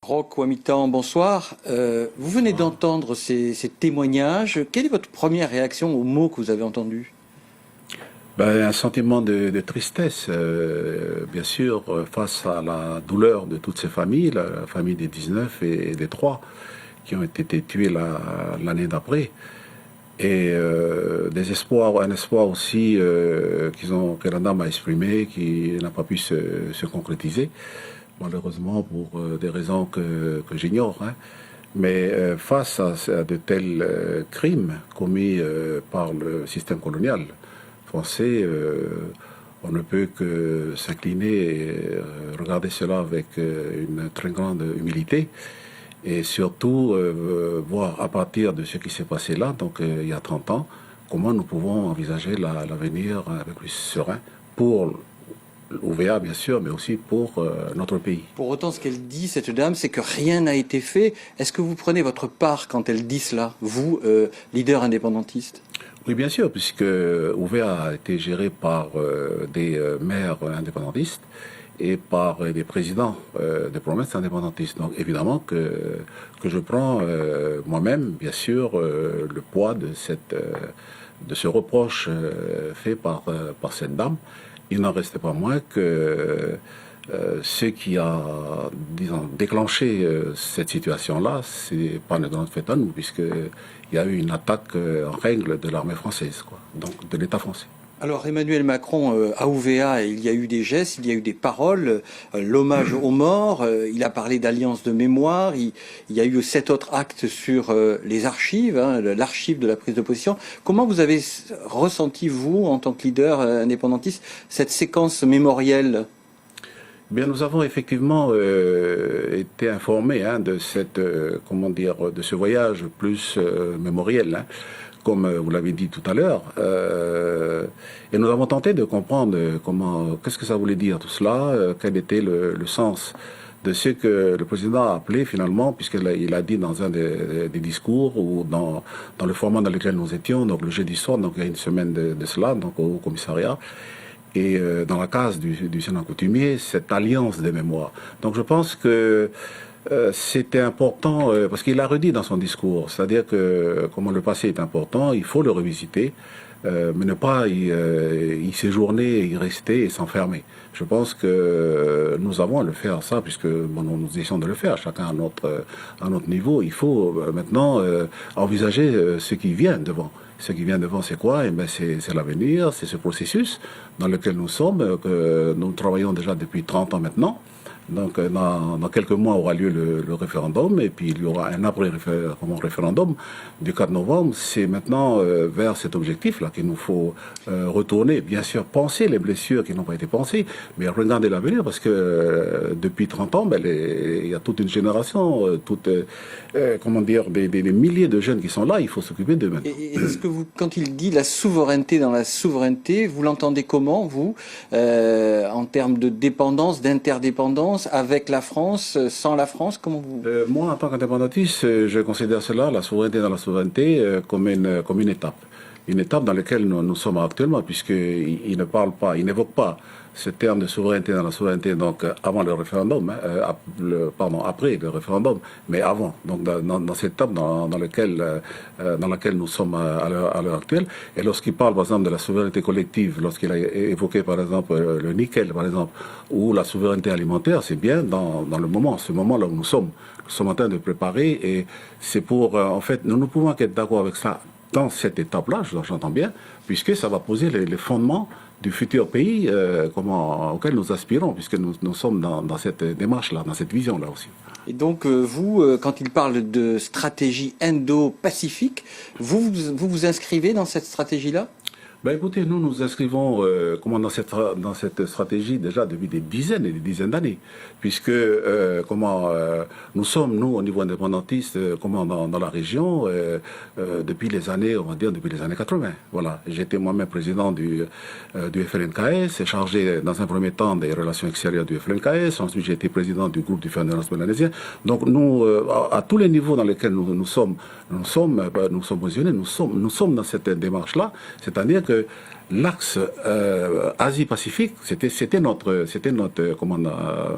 Roch Ouamitan, bonsoir. Vous venez d'entendre ces témoignages. Quelle est votre première réaction aux mots que vous avez entendus? Un sentiment de tristesse, bien sûr, face à la douleur de toutes ces familles, la famille des 19 et des 3 qui ont été tués l'année d'après. Et un espoir aussi que la dame a exprimé, qui n'a pas pu se concrétiser, malheureusement pour des raisons que j'ignore. Mais face à de tels crimes commis par le système colonial français, on ne peut que s'incliner et regarder cela avec une très grande humilité. Et surtout, voir à partir de ce qui s'est passé là, donc il y a 30 ans, comment nous pouvons envisager l'avenir un peu plus serein pour l'OVA, bien sûr, mais aussi pour notre pays. Pour autant, ce qu'elle dit, cette dame, c'est que rien n'a été fait. Est-ce que vous prenez votre part quand elle dit cela, vous, leader indépendantiste? Oui, bien sûr, puisque OVA a été géré par des maires indépendantistes et par des présidents des promesses indépendantistes. Donc évidemment que je prends moi-même, bien sûr, le poids de ce reproche fait par cette dame. Il n'en restait pas moins que ce qui a, disons, déclenché cette situation-là, c'est pas une grande fête à nous, puisqu'il y a eu une attaque en règle de l'armée française, quoi, donc de l'État français. Alors Emmanuel Macron, à OVA, il y a eu des gestes, il y a eu des paroles, l'hommage aux morts, il a parlé d'alliance de mémoire, il y a eu 7 autres actes sur les archives, l'archive de la prise de position. Comment vous avez ressenti, vous, en tant que leader indépendantiste, cette séquence mémorielle? Bien, nous avons effectivement été informés de de ce voyage plus mémoriel, comme vous l'avez dit tout à l'heure, et nous avons tenté de comprendre qu'est-ce que ça voulait dire tout cela, quel était le sens de ce que le président a appelé finalement, puisqu'il a dit dans un des discours ou dans le format dans lequel nous étions, donc le jeudi soir, donc il y a une semaine de cela, donc au commissariat, et dans la case du Sénat coutumier, cette alliance des mémoires. Donc je pense que c'était important, parce qu'il a redit dans son discours, c'est-à-dire que comment le passé est important, il faut le revisiter, mais ne pas y séjourner, y rester et s'enfermer. Je pense que nous avons à le faire, ça, puisque nous essayons de le faire, chacun à notre niveau. Il faut maintenant envisager ce qui vient devant. Ce qui vient devant, c'est quoi? C'est l'avenir, c'est ce processus dans lequel nous sommes, que nous travaillons déjà depuis 30 ans maintenant. Donc, dans quelques mois aura lieu le référendum, et puis il y aura un après-référendum du 4 novembre. C'est maintenant vers cet objectif-là qu'il nous faut retourner. Bien sûr, penser les blessures qui n'ont pas été pensées, mais regarder l'avenir, parce que depuis 30 ans, il y a toute une génération, des milliers de jeunes qui sont là, il faut s'occuper d'eux maintenant. Et est-ce que vous, quand il dit la souveraineté dans la souveraineté, vous l'entendez comment, vous, en termes de dépendance, d'interdépendance, avec la France, sans la France, comment vous... Moi, en tant qu'indépendantiste, je considère cela, la souveraineté dans la souveraineté, comme une étape. Une étape dans laquelle nous sommes actuellement, puisqu'il n'évoque pas ce terme de souveraineté dans la souveraineté, donc avant le référendum, après le référendum, mais avant, donc dans cette étape dans laquelle nous sommes à l'heure actuelle. Et lorsqu'il parle, par exemple, de la souveraineté collective, lorsqu'il a évoqué, par exemple, le nickel, par exemple, ou la souveraineté alimentaire, c'est bien dans ce moment-là où nous sommes en train de préparer, et c'est pour, en fait, nous ne pouvons qu'être d'accord avec ça dans cette étape-là, j'entends bien, puisque ça va poser les fondements du futur pays auquel nous aspirons, puisque nous sommes dans cette démarche-là, dans cette vision-là aussi. Et donc, vous, quand il parle de stratégie indo-pacifique, vous inscrivez dans cette stratégie-là? Écoutez, nous inscrivons dans cette stratégie déjà depuis des dizaines et des dizaines d'années, puisque nous sommes, nous, au niveau indépendantiste, dans la région, depuis les années 80. Voilà. J'étais moi-même président du FLNKS, chargé dans un premier temps des relations extérieures du FLNKS, ensuite j'ai été président du groupe du Fédération mélanésien. Donc nous, à tous les niveaux dans lesquels nous sommes positionnés, nous sommes dans cette démarche-là, c'est-à-dire que l'axe Asie-Pacifique, c'était notre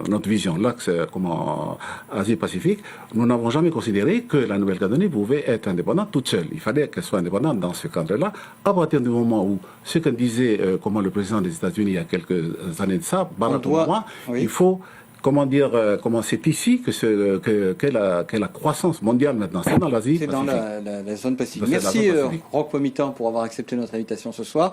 notre vision, l'axe Asie-Pacifique. Nous n'avons jamais considéré que la Nouvelle-Calédonie pouvait être indépendante toute seule. Il fallait qu'elle soit indépendante dans ce cadre-là. À partir du moment où ce que disait le président des États-Unis il y a quelques années de ça, Barack Obama, il faut c'est ici qu'est la croissance mondiale maintenant. C'est dans l'Asie. C'est dans la zone Pacifique. Merci Roch Womitan pour avoir accepté notre invitation ce soir.